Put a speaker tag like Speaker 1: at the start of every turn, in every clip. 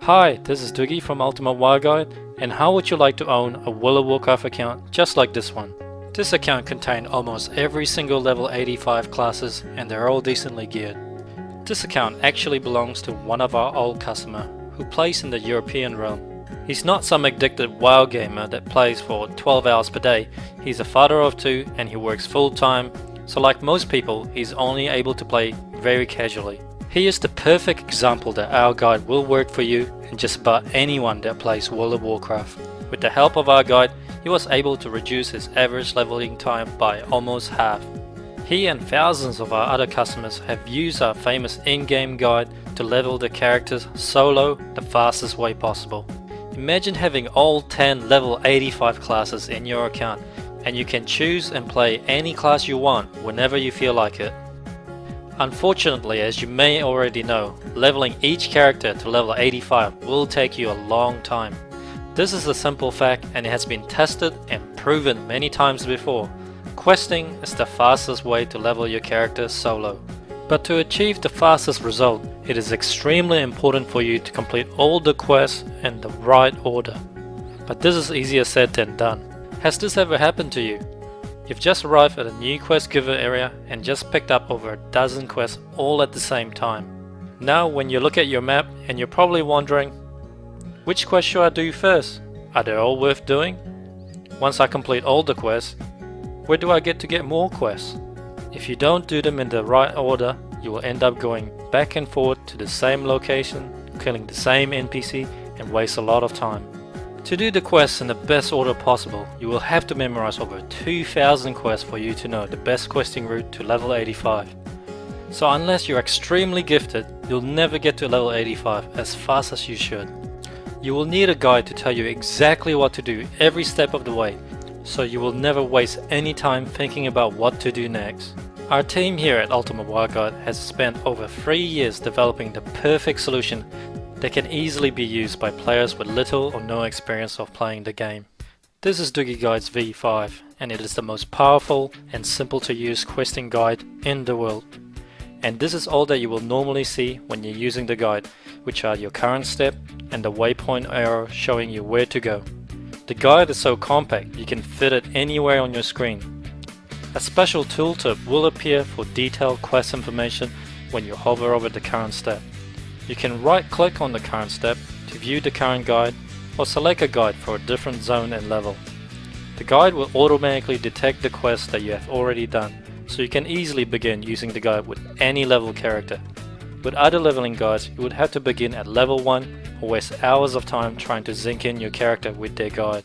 Speaker 1: Hi, this is Doogie from Ultimate WoW Guide, and how would you like to own a World of Warcraft account just like this one? This account contains almost every single level 85 classes and they're all decently geared. This account actually belongs to one of our old customers who plays in the European realm. He's not some addicted WoW gamer that plays for 12 hours per day. He's a father of two and he works full time, so like most people, he's only able to play very casually. He is the perfect example that our guide will work for you and just about anyone that plays World of Warcraft. With the help of our guide, he was able to reduce his average leveling time by almost half. He and thousands of our other customers have used our famous in-game guide to level the characters solo the fastest way possible. Imagine having all 10 level 85 classes in your account and you can choose and play any class you want whenever you feel like it. Unfortunately, as you may already know, leveling each character to level 85 will take you a long time. This is a simple fact and it has been tested and proven many times before. Questing is the fastest way to level your character solo. But to achieve the fastest result, it is extremely important for you to complete all the quests in the right order. But this is easier said than done. Has this ever happened to you? You've just arrived at a new quest giver area and just picked up over a dozen quests all at the same time. Now when you look at your map and you're probably wondering, which quest should I do first? Are they all worth doing? Once I complete all the quests, where do I get more quests? If you don't do them in the right order, you will end up going back and forth to the same location, killing the same NPC and waste a lot of time. To do the quests in the best order possible, you will have to memorize over 2,000 quests for you to know the best questing route to level 85. So unless you're extremely gifted, you'll never get to level 85 as fast as you should. You will need a guide to tell you exactly what to do every step of the way, so you will never waste any time thinking about what to do next. Our team here at Ultimate WoW Guide has spent over 3 years developing the perfect solution that can easily be used by players with little or no experience of playing the game. This is Doogie Guide's V5 and it is the most powerful and simple to use questing guide in the world. And this is all that you will normally see when you're using the guide, which are your current step and the waypoint arrow showing you where to go. The guide is so compact you can fit it anywhere on your screen. A special tooltip will appear for detailed quest information when you hover over the current step. You can right click on the current step to view the current guide or select a guide for a different zone and level. The guide will automatically detect the quests that you have already done, so you can easily begin using the guide with any level character. With other leveling guides, you would have to begin at level 1 or waste hours of time trying to zinc in your character with their guide.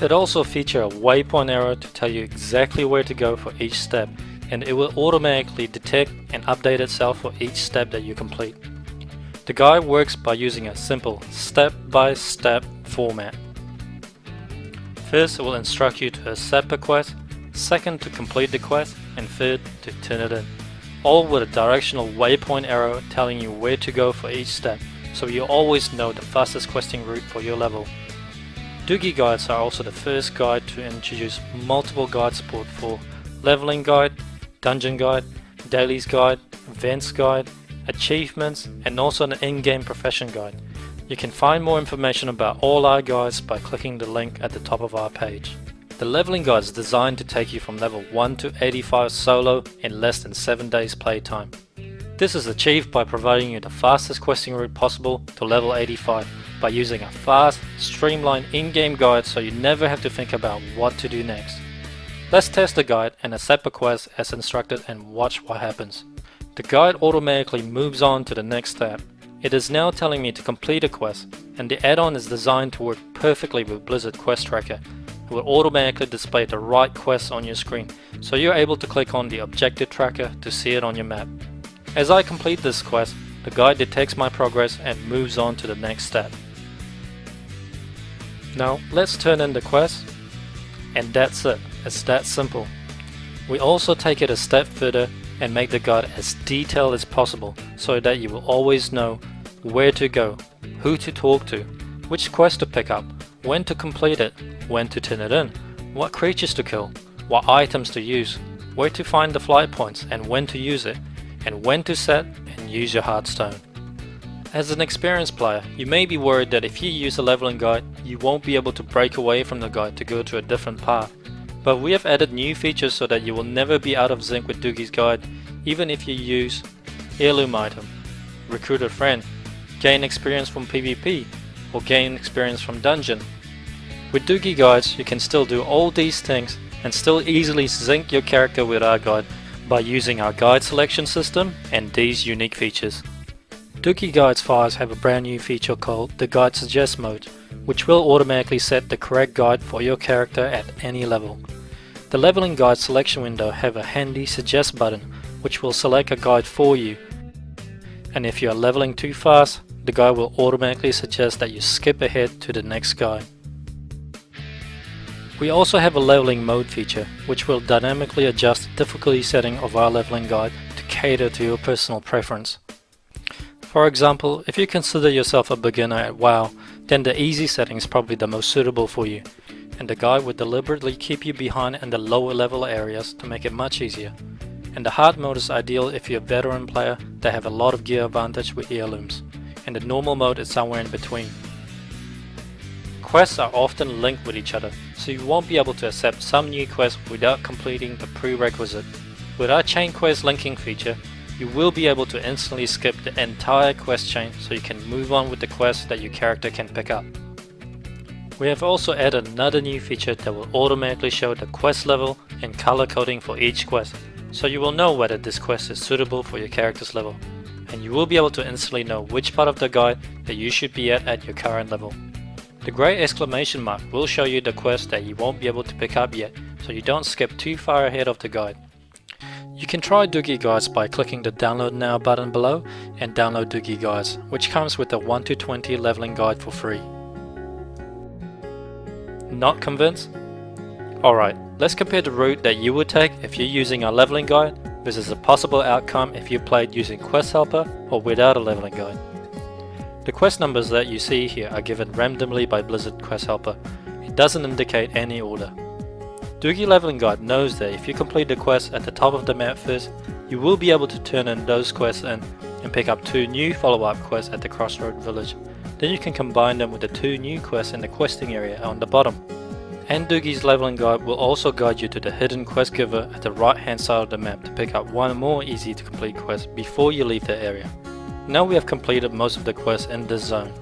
Speaker 1: It also features a waypoint arrow to tell you exactly where to go for each step, and it will automatically detect and update itself for each step that you complete. The guide works by using a simple step-by-step format. First, it will instruct you to accept a quest, second to complete the quest, and third to turn it in. All with a directional waypoint arrow telling you where to go for each step, so you always know the fastest questing route for your level. Doogie guides are also the first guide to introduce multiple guide support for leveling guide, dungeon guide, dailies guide, events guide, achievements, and also an in-game profession guide. You can find more information about all our guides by clicking the link at the top of our page. The leveling guide is designed to take you from level 1 to 85 solo in less than 7 days playtime. This is achieved by providing you the fastest questing route possible to level 85 by using a fast, streamlined in-game guide so you never have to think about what to do next. Let's test the guide and accept a quest as instructed and watch what happens. The guide automatically moves on to the next step. It is now telling me to complete a quest, and the add-on is designed to work perfectly with Blizzard Quest Tracker. It will automatically display the right quests on your screen, so you're able to click on the objective tracker to see it on your map. As I complete this quest, the guide detects my progress and moves on to the next step. Now let's turn in the quest, and that's it. It's that simple. We also take it a step further and make the guide as detailed as possible so that you will always know where to go, who to talk to, which quest to pick up, when to complete it, when to turn it in, what creatures to kill, what items to use, where to find the flight points and when to use it, and when to set and use your Hearthstone. As an experienced player, you may be worried that if you use a leveling guide, you won't be able to break away from the guide to go to a different path. But we have added new features so that you will never be out of sync with Doogie's guide, even if you use Heirloom item, recruit a friend, gain experience from PvP, or gain experience from dungeon. With Doogie guides, you can still do all these things and still easily sync your character with our guide by using our guide selection system and these unique features. Doogie Guides files have a brand new feature called the Guide Suggest mode, which will automatically set the correct guide for your character at any level. The leveling guide selection window have a handy suggest button which will select a guide for you, and if you are leveling too fast, the guide will automatically suggest that you skip ahead to the next guide. We also have a leveling mode feature which will dynamically adjust the difficulty setting of our leveling guide to cater to your personal preference. For example, if you consider yourself a beginner at WoW, then the easy setting is probably the most suitable for you, and the guide will deliberately keep you behind in the lower level areas to make it much easier. And the hard mode is ideal if you're a veteran player that have a lot of gear advantage with heirlooms, and the normal mode is somewhere in between. Quests are often linked with each other, so you won't be able to accept some new quests without completing the prerequisite. With our chain quest linking feature, you will be able to instantly skip the entire quest chain so you can move on with the quest that your character can pick up. We have also added another new feature that will automatically show the quest level and color coding for each quest, so you will know whether this quest is suitable for your character's level, and you will be able to instantly know which part of the guide that you should be at your current level. The grey exclamation mark will show you the quest that you won't be able to pick up yet, so you don't skip too far ahead of the guide. You can try Doogie Guides by clicking the Download Now button below and download Doogie Guides, which comes with a 1 to 20 leveling guide for free. Not convinced? Alright, let's compare the route that you would take if you're using our leveling guide versus a possible outcome if you played using Quest Helper or without a leveling guide. The quest numbers that you see here are given randomly by Blizzard Quest Helper. It doesn't indicate any order. Doogie Leveling Guide knows that if you complete the quest at the top of the map first, you will be able to turn in those quests and pick up 2 new follow-up quests at the Crossroad Village. Then you can combine them with the 2 new quests in the questing area on the bottom. And Doogie's Leveling Guide will also guide you to the hidden quest giver at the right hand side of the map to pick up one more easy to complete quest before you leave the area. Now we have completed most of the quests in this zone.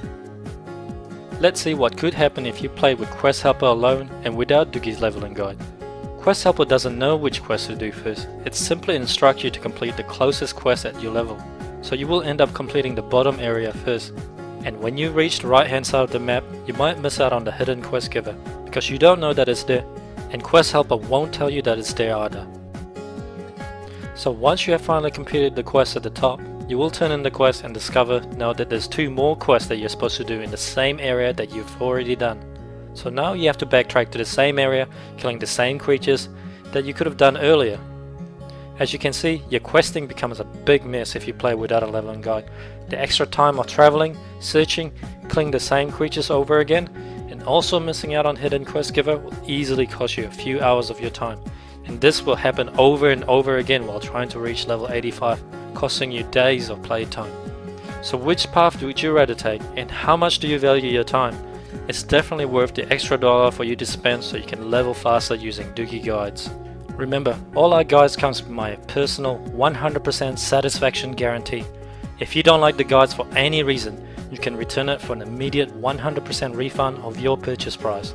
Speaker 1: Let's see what could happen if you play with Quest Helper alone and without Doogie's Leveling Guide. Quest Helper doesn't know which quest to do first, it simply instructs you to complete the closest quest at your level, so you will end up completing the bottom area first. And when you reach the right hand side of the map, you might miss out on the hidden quest giver, because you don't know that it's there, and Quest Helper won't tell you that it's there either. So once you have finally completed the quest at the top, you will turn in the quest and discover now that there's 2 more quests that you're supposed to do in the same area that you've already done. So now you have to backtrack to the same area, killing the same creatures that you could have done earlier. As you can see, your questing becomes a big mess if you play without a leveling guide. The extra time of traveling, searching, killing the same creatures over again, and also missing out on hidden quest giver will easily cost you a few hours of your time. And this will happen over and over again while trying to reach level 85, costing you days of playtime. So which path would you rather take, and how much do you value your time? It's definitely worth the extra dollar for you to spend so you can level faster using Doogie Guides. Remember, all our guides comes with my personal 100% satisfaction guarantee. If you don't like the guides for any reason, you can return it for an immediate 100% refund of your purchase price.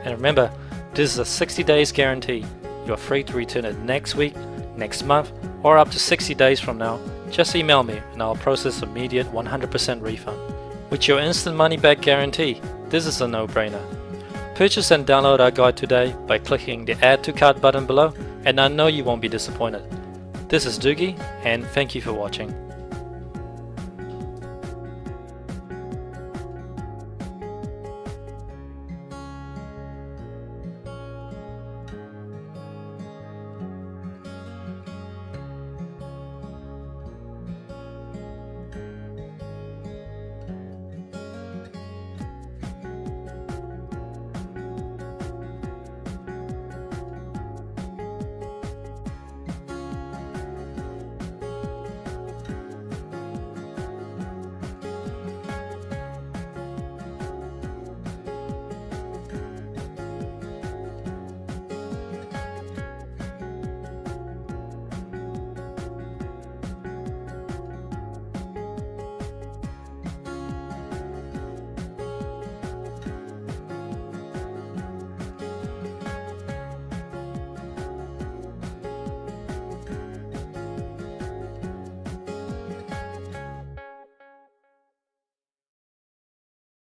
Speaker 1: And remember, this is a 60 days guarantee. You are free to return it next week, next month, or up to 60 days from now. Just email me and I'll process immediate 100% refund. With your instant money back guarantee, this is a no-brainer. Purchase and download our guide today by clicking the Add to Cart button below, and I know you won't be disappointed. This is Doogie, and thank you for watching.